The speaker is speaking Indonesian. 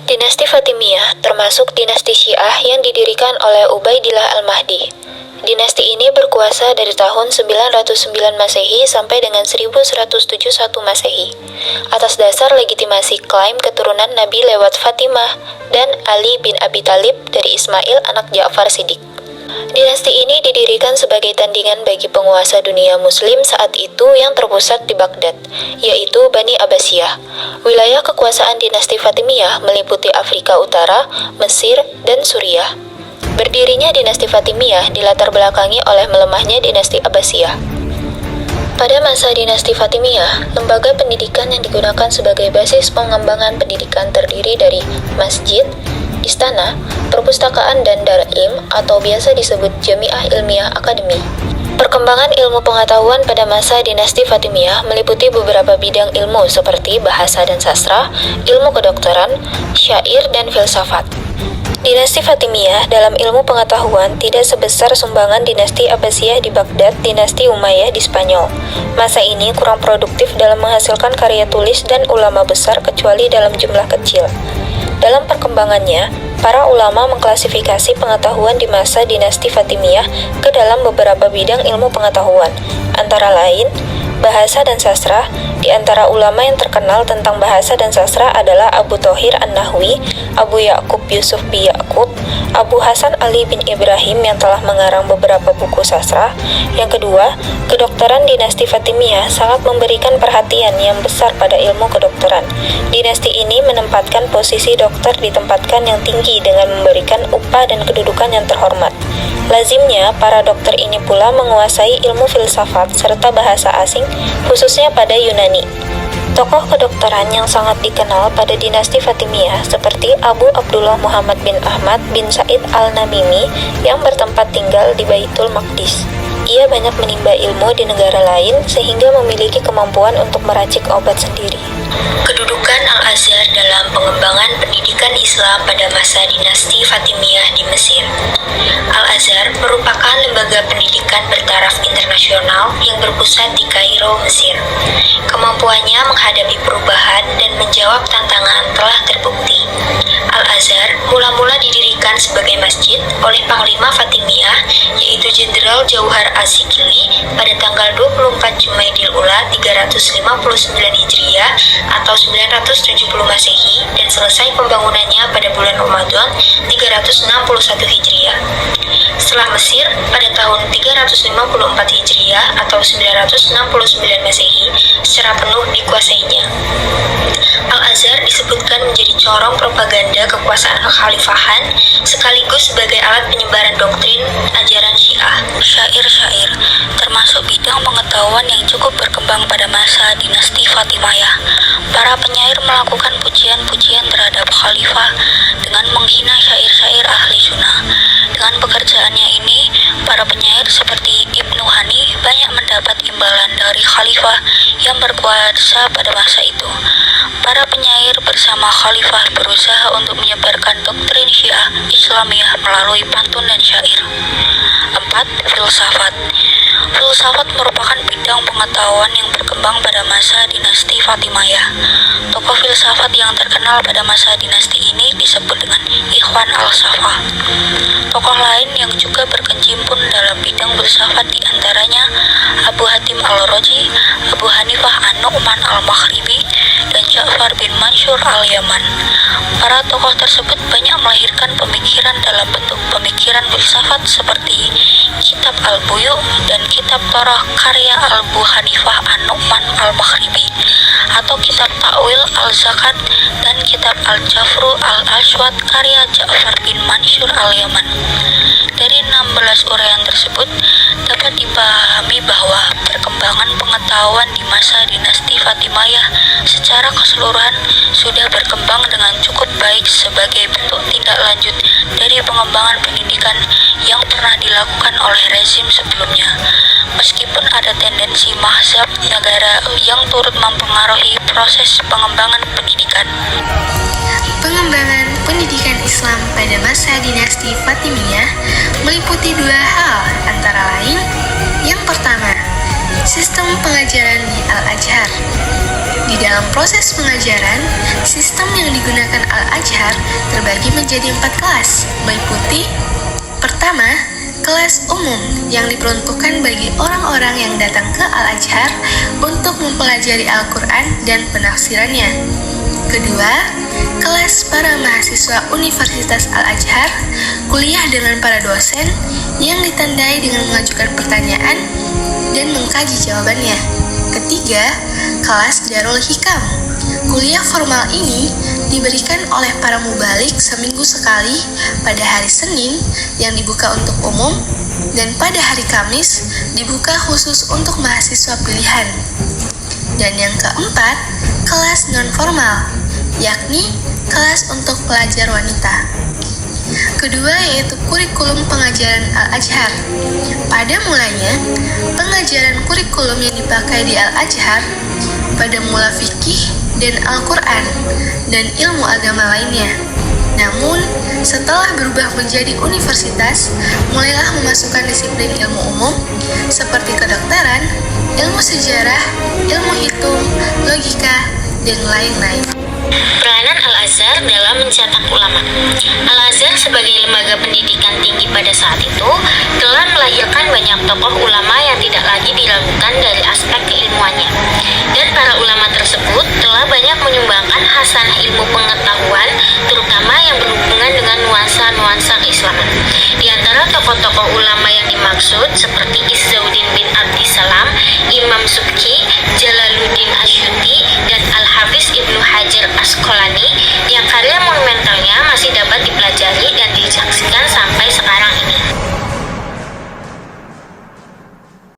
Dinasti Fatimiyah termasuk dinasti Syiah yang didirikan oleh Ubaidillah Al-Mahdi. Dinasti ini berkuasa dari tahun 909 Masehi sampai dengan 1171 Masehi, atas dasar legitimasi klaim keturunan Nabi lewat Fatimah dan Ali bin Abi Thalib dari Ismail anak Ja'far Shiddiq. Dinasti ini didirikan sebagai tandingan bagi penguasa dunia muslim saat itu yang terpusat di Baghdad, yaitu Bani Abbasiyah. Wilayah kekuasaan dinasti Fatimiyah meliputi Afrika Utara, Mesir, dan Suriah. Berdirinya dinasti Fatimiyah dilatar belakangi oleh melemahnya dinasti Abbasiyah. Pada masa dinasti Fatimiyah, lembaga pendidikan yang digunakan sebagai basis pengembangan pendidikan terdiri dari masjid, istana, perpustakaan, dan dar-im atau biasa disebut Jamiah Ilmiah Akademi. Perkembangan ilmu pengetahuan pada masa dinasti Fatimiyah meliputi beberapa bidang ilmu seperti bahasa dan sastra, ilmu kedokteran, syair, dan filsafat. Dinasti Fatimiyah dalam ilmu pengetahuan tidak sebesar sumbangan dinasti Abbasiyah di Baghdad, dinasti Umayyah di Spanyol. Masa ini kurang produktif dalam menghasilkan karya tulis dan ulama besar kecuali dalam jumlah kecil. Dalam perkembangannya, para ulama mengklasifikasi pengetahuan di masa dinasti Fatimiyah ke dalam beberapa bidang ilmu pengetahuan, antara lain bahasa dan sastra. Di antara ulama yang terkenal tentang bahasa dan sastra adalah Abu Thohir An-Nahwi, Abu Ya'qub Yusuf bin Ya'qub, Abu Hasan Ali bin Ibrahim yang telah mengarang beberapa buku sastra. Yang kedua, kedokteran dinasti Fatimiyah sangat memberikan perhatian yang besar pada ilmu kedokteran. Dinasti ini menempatkan posisi dokter ditempatkan yang tinggi dengan memberikan upah dan kedudukan yang terhormat. Lazimnya, para dokter ini pula menguasai ilmu filsafat serta bahasa asing, khususnya pada Yunani. Tokoh kedokteran yang sangat dikenal pada dinasti Fatimiyah seperti Abu Abdullah Muhammad bin Ahmad bin Said al-Namimi yang bertempat tinggal di Baitul Maqdis. Ia banyak menimba ilmu di negara lain sehingga memiliki kemampuan untuk meracik obat sendiri. Kedudukan Al-Azhar dalam pengembangan pendidikan Islam pada masa dinasti Fatimiyah di Mesir. Al-Azhar merupakan lembaga pendidikan bertaraf internasional yang berpusat di Kairo, Mesir. Kemampuannya menghadapi perubahan dan menjawab tantangan telah terbukti. Al-Azhar mula-mula didirikan sebagai masjid oleh Panglima Fatimiyah, yaitu Jenderal Jauhar Az-Zikili pada tanggal 24 Jumaidil Ula 359 Hijriah atau 970 Masehi dan selesai pembangunannya pada bulan Ramadan 361 Hijriah. Setelah Mesir pada tahun 354 Hijriah atau 969 Masehi secara penuh dikuasainya. Al-Azhar disebutkan menjadi corong propaganda kekuasaan kekhalifahan sekaligus sebagai alat penyebaran doktrin ajaran Syiah. Syair-syair termasuk bidang pengetahuan yang cukup berkembang pada masa dinasti Fatimiyah. Para penyair melakukan pujian-pujian terhadap khalifah dengan menghina syair-syair ahli sunnah. Dengan pekerjaannya ini, para penyair seperti Ibnu Hani banyak mendapat imbalan dari khalifah yang berkuasa pada masa itu. Para penyair bersama khalifah berusaha untuk menyebarkan doktrin Syiah Islamiyah melalui pantun dan syair. 4. Filsafat. Filsafat merupakan bidang pengetahuan yang berkembang pada masa dinasti Fatimiyah. Tokoh filsafat yang terkenal pada masa dinasti ini disebut dengan Ikhwan al-Safa. Tokoh lain yang juga berkecimpung dalam bidang filsafat diantaranya Abu Hatim al-Razi, Abu Hanifah an-Nu'man al-Maghribi, dan Ja'far bin Mansur al-Yaman. Para tokoh tersebut banyak melahirkan pemikiran dalam bentuk pemikiran filsafat seperti Kitab Al-Buyu dan Kitab Thorah karya Abu Hanifah an-Nu'man al-Maghribi, atau Kitab Ta'wil al-Zakat dan Kitab Al-Jafru al-Aswad karya Ja'far bin Mansur al-Yaman. Dari 16 uraian tersebut dapat dipahami bahwa perkembangan pengetahuan di masa dinasti Fatimiyah secara keseluruhan sudah berkembang dengan cukup baik sebagai bentuk tindak lanjut dari pengembangan pendidikan yang pernah dilakukan oleh rezim sebelumnya. Meskipun ada tendensi mazhab negara yang turut mempengaruhi proses pengembangan pendidikan. Pengembangan pendidikan Islam pada masa dinasti Fatimiyah meliputi dua hal, antara lain: yang pertama, Sistem pengajaran di Al-Azhar. Di dalam proses pengajaran, sistem yang digunakan Al-Azhar terbagi menjadi 4 kelas, meliputi: pertama, kelas umum yang diperuntukkan bagi orang-orang yang datang ke Al-Azhar untuk mempelajari Al-Quran dan penafsirannya. Kedua, kelas para mahasiswa Universitas Al-Azhar, kuliah dengan para dosen yang ditandai dengan mengajukan pertanyaan dan mengkaji jawabannya. Ketiga, kelas Darul Hikam. Kuliah formal ini diberikan oleh para mubalik seminggu sekali pada hari Senin yang dibuka untuk umum, dan pada hari Kamis dibuka khusus untuk mahasiswa pilihan. Dan yang keempat, kelas non-formal, yakni kelas untuk pelajar wanita. Kedua yaitu kurikulum pengajaran Al-Azhar. Pada mulanya, pengajaran kurikulum yang dipakai di Al-Azhar pada mula fikih dan Al-Quran dan ilmu agama lainnya. Namun, setelah berubah menjadi universitas, mulailah memasukkan disiplin ilmu umum seperti kedokteran, ilmu sejarah, ilmu hitung, logika, dan lain-lain. Peranan Al-Azhar dalam mencetak ulama. Al-Azhar sebagai lembaga pendidikan tinggi pada saat itu telah melahirkan banyak tokoh ulama yang tidak lagi diragukan dari aspek keilmuannya. Dan para ulama tersebut telah banyak menyumbangkan hasanah ilmu pengetahuan, terutama yang berhubungan dengan nuansa-nuansa keislaman. Di antara tokoh-tokoh ulama yang dimaksud seperti Izzauddin bin Abdissalam, Imam